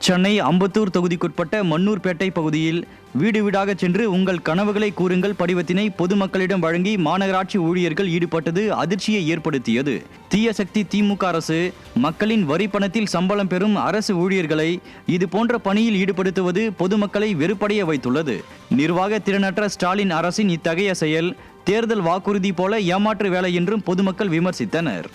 சென்னை அம்பத்தூர் தொகுதிக்குட்பட்ட மன்னூர்பேட்டை பகுதியில் வீடு வீடாக சென்று உங்கள் கனவுகளை கூறுங்கள் படிவத்தினை பொதுமக்களிடம் வழங்கி மாநகராட்சி ஊழியர்கள் ஈடுபட்டது அதிர்ச்சியை ஏற்படுத்தியது. தீய சக்தி திமுக அரசு மக்களின் வரி பணத்தில் சம்பளம் பெறும் அரசு ஊழியர்களை இதுபோன்ற பணியில் ஈடுபடுத்துவது பொதுமக்களை வெறுப்படைய வைத்துள்ளது. நிர்வாக திறனற்ற ஸ்டாலின் அரசின் இத்தகைய செயல் தேர்தல் வாக்குறுதி போல ஏமாற்று வேலை என்றும் பொதுமக்கள் விமர்சித்தனர்.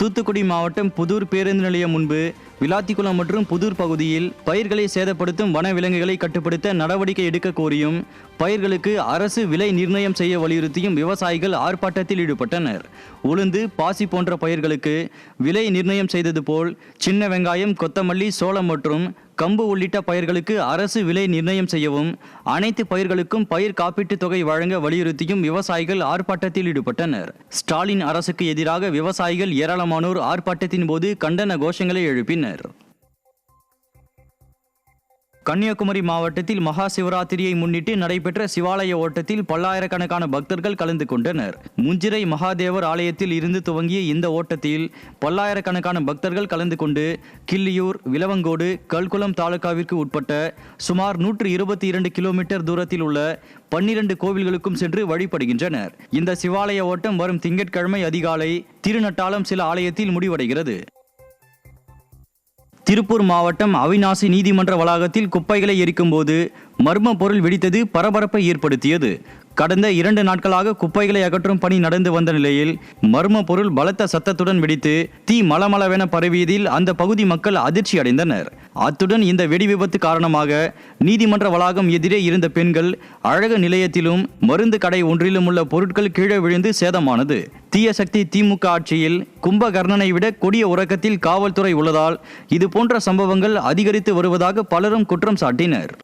தூத்துக்குடி மாவட்டம் புதூர் பேருந்து நிலையம் முன்பு விளாத்திக்குளம் மற்றும் புதூர் பகுதியில் பயிர்களை சேதப்படுத்தும் வன விலங்குகளை கட்டுப்படுத்த நடவடிக்கை எடுக்க கோரியும் பயிர்களுக்கு அரசு விலை நிர்ணயம் செய்ய வலியுறுத்தியும் விவசாயிகள் ஆர்ப்பாட்டத்தில் ஈடுபட்டனர். உளுந்து, பாசி போன்ற பயிர்களுக்கு விலை நிர்ணயம் செய்தது போல் சின்ன வெங்காயம், கொத்தமல்லி, சோளம் மற்றும் கம்பு உள்ளிட்ட பயிர்களுக்கு அரசு விலை நிர்ணயம் செய்யவும் அனைத்து பயிர்களுக்கும் பயிர் காப்பீட்டுத் தொகை வழங்க வலியுறுத்தியும் விவசாயிகள் ஆர்ப்பாட்டத்தில் ஈடுபட்டனர். ஸ்டாலின் அரசுக்கு எதிராக விவசாயிகள் ஏராளமானோர் ஆர்ப்பாட்டத்தின் போது கண்டன கோஷங்களை எழுப்பினர். கன்னியாகுமரி மாவட்டத்தில் மகா சிவராத்திரியை முன்னிட்டு நடைபெற்ற சிவாலய ஓட்டத்தில் பல்லாயிரக்கணக்கான பக்தர்கள் கலந்து கொண்டனர். முஞ்சிரை மகாதேவர் ஆலயத்தில் இருந்து துவங்கிய இந்த ஓட்டத்தில் பல்லாயிரக்கணக்கான பக்தர்கள் கலந்து கொண்டு கிள்ளியூர், விலவங்கோடு, கல்குளம் தாலுகாவிற்கு உட்பட்ட சுமார் 122 கிலோமீட்டர் தூரத்தில் உள்ள 12 கோவில்களுக்கும் சென்று வழிபடுகின்றனர். இந்த சிவாலய ஓட்டம் வரும் திங்கட்கிழமை அதிகாலை திருநட்டாலம் சில ஆலயத்தில் முடிவடைகிறது. திருப்பூர் மாவட்டம் அவிநாசி நீதிமன்ற வளாகத்தில் குப்பைகளை எரிக்கும் போது மர்ம பொருள் வெடித்தது பரபரப்பை ஏற்படுத்தியது. கடந்த 2 நாட்களாக குப்பைகளை அகற்றும் பணி நடந்து வந்த நிலையில் மர்ம பொருள் பலத்த சத்தத்துடன் வெடித்து தீ மளமளவென பரவியதில் அந்த பகுதி மக்கள் அதிர்ச்சி அடைந்தனர். அத்துடன் இந்த வெடி விபத்து காரணமாக நீதிமன்ற வளாகம் எதிரே இருந்த பெண்கள் அழகு நிலையத்திலும் மருந்து கடை ஒன்றிலும் உள்ள பொருட்கள் கீழே விழுந்து சேதமானது. தீய சக்தி திமுக ஆட்சியில் கும்பகர்ணனை விட கொடிய உறக்கத்தில் காவல்துறை உள்ளதால் இது போன்ற சம்பவங்கள் அதிகரித்து வருவதாக பலரும் குற்றம் சாட்டினர்.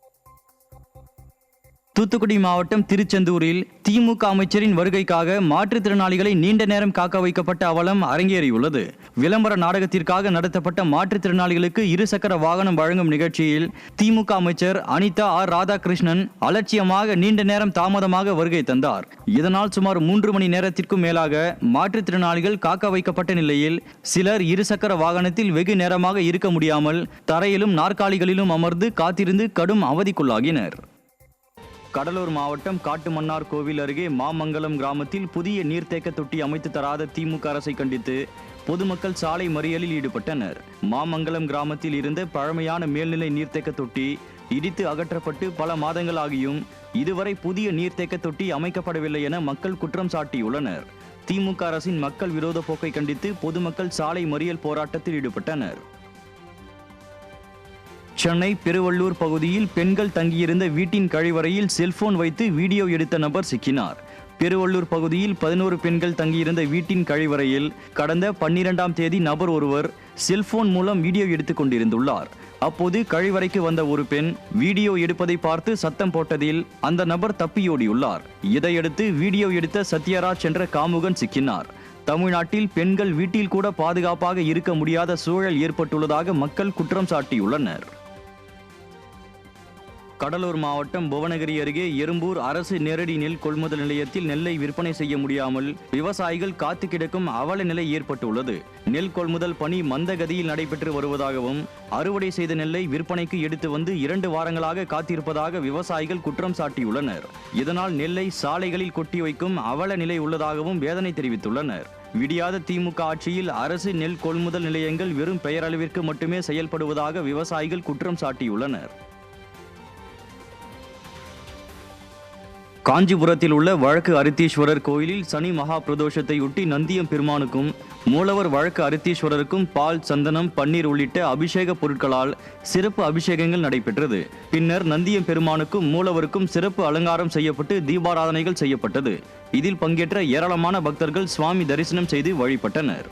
தூத்துக்குடி மாவட்டம் திருச்செந்தூரில் திமுக அமைச்சரின் வருகைக்காக மாற்றுத்திறனாளிகளை நீண்ட நேரம் காக்க வைக்கப்பட்ட அவலம் அரங்கேறியுள்ளது. விளம்பர நாடகத்திற்காக நடத்தப்பட்ட மாற்றுத்திறனாளிகளுக்கு 2 சக்கர வாகனம் வழங்கும் நிகழ்ச்சியில் திமுக அமைச்சர் அனிதா ஆர் ராதாகிருஷ்ணன் அலட்சியமாக நீண்ட நேரம் தாமதமாக வருகை தந்தார். இதனால் சுமார் 3 மணி நேரத்திற்கும் மேலாக மாற்றுத்திறனாளிகள் காக்க வைக்கப்பட்ட நிலையில் சிலர் 2 சக்கர வாகனத்தில் வெகு நேரமாக இருக்க முடியாமல் தரையிலும் நாற்காலிகளிலும் அமர்ந்து காத்திருந்து கடும் அவதிக்குள்ளாகினர். கடலூர் மாவட்டம் காட்டுமன்னார் கோவில் அருகே மாமங்கலம் கிராமத்தில் புதிய நீர்த்தேக்க தொட்டி அமைத்து தராத திமுக அரசை கண்டித்து பொதுமக்கள் சாலை மறியலில் ஈடுபட்டனர். மாமங்கலம் கிராமத்தில் இருந்த பழமையான மேல்நிலை நீர்த்தேக்க தொட்டி இடித்து அகற்றப்பட்டு பல மாதங்கள் ஆகியும் இதுவரை புதிய நீர்த்தேக்க தொட்டி அமைக்கப்படவில்லை என மக்கள் குற்றம் சாட்டியுள்ளனர். திமுக அரசின் மக்கள் விரோத போக்கை கண்டித்து பொதுமக்கள் சாலை மறியல் போராட்டத்தில் ஈடுபட்டனர். சென்னை பெருவள்ளூர் பகுதியில் பெண்கள் தங்கியிருந்த வீட்டின் கழிவறையில் செல்போன் வைத்து வீடியோ எடுத்த நபர் சிக்கினார். பெருவள்ளூர் பகுதியில் 11 பெண்கள் தங்கியிருந்த வீட்டின் கழிவறையில் கடந்த 12ஆம் தேதி நபர் ஒருவர் செல்போன் மூலம் வீடியோ எடுத்துக் கொண்டிருந்துள்ளார். அப்போது கழிவறைக்கு வந்த ஒரு பெண் வீடியோ எடுப்பதை பார்த்து சத்தம் போட்டதில் அந்த நபர் தப்பியோடியுள்ளார். இதையடுத்து வீடியோ எடுத்த சத்யராஜ் என்ற காமுகன் சிக்கினார். தமிழ்நாட்டில் பெண்கள் வீட்டில் கூட பாதுகாப்பாக இருக்க முடியாத சூழல் ஏற்பட்டுள்ளதாக மக்கள் குற்றம் சாட்டியுள்ளனர். கடலூர் மாவட்டம் புவனகிரி அருகே எறும்பூர் அரசு நேரடி நெல் கொள்முதல் நிலையத்தில் நெல்லை விற்பனை செய்ய முடியாமல் விவசாயிகள் காத்து கிடக்கும் அவல நிலை ஏற்பட்டுள்ளது. நெல் கொள்முதல் பணி மந்தகதியில் நடைபெற்று வருவதாகவும் அறுவடை செய்த நெல்லை விற்பனைக்கு எடுத்து வந்து 2 வாரங்களாக காத்திருப்பதாக விவசாயிகள் குற்றம் சாட்டியுள்ளனர். இதனால் நெல்லை சாலைகளில் கொட்டி வைக்கும் அவல நிலை உள்ளதாகவும் வேதனை தெரிவித்துள்ளனர். விடியாத திமுக ஆட்சியில் அரசு நெல் கொள்முதல் நிலையங்கள் வெறும் பெயரளவிற்கு மட்டுமே செயல்படுவதாக விவசாயிகள் குற்றம் சாட்டியுள்ளனர். காஞ்சிபுரத்தில் உள்ள வழக்கு அரித்தீஸ்வரர் கோயிலில் சனி மகா பிரதோஷத்தையொட்டி நந்தியம் பெருமானுக்கும் மூலவர் வழக்கு அரித்தீஸ்வரருக்கும் பால், சந்தனம், பன்னீர் உள்ளிட்ட அபிஷேக பொருட்களால் சிறப்பு அபிஷேகங்கள் நடைபெற்றது. பின்னர் நந்தியம் பெருமானுக்கும் மூலவருக்கும் சிறப்பு அலங்காரம் செய்யப்பட்டு தீபாராதனைகள் செய்யப்பட்டது. இதில் பங்கேற்ற ஏராளமான பக்தர்கள் சுவாமி தரிசனம் செய்து வழிபட்டனர்.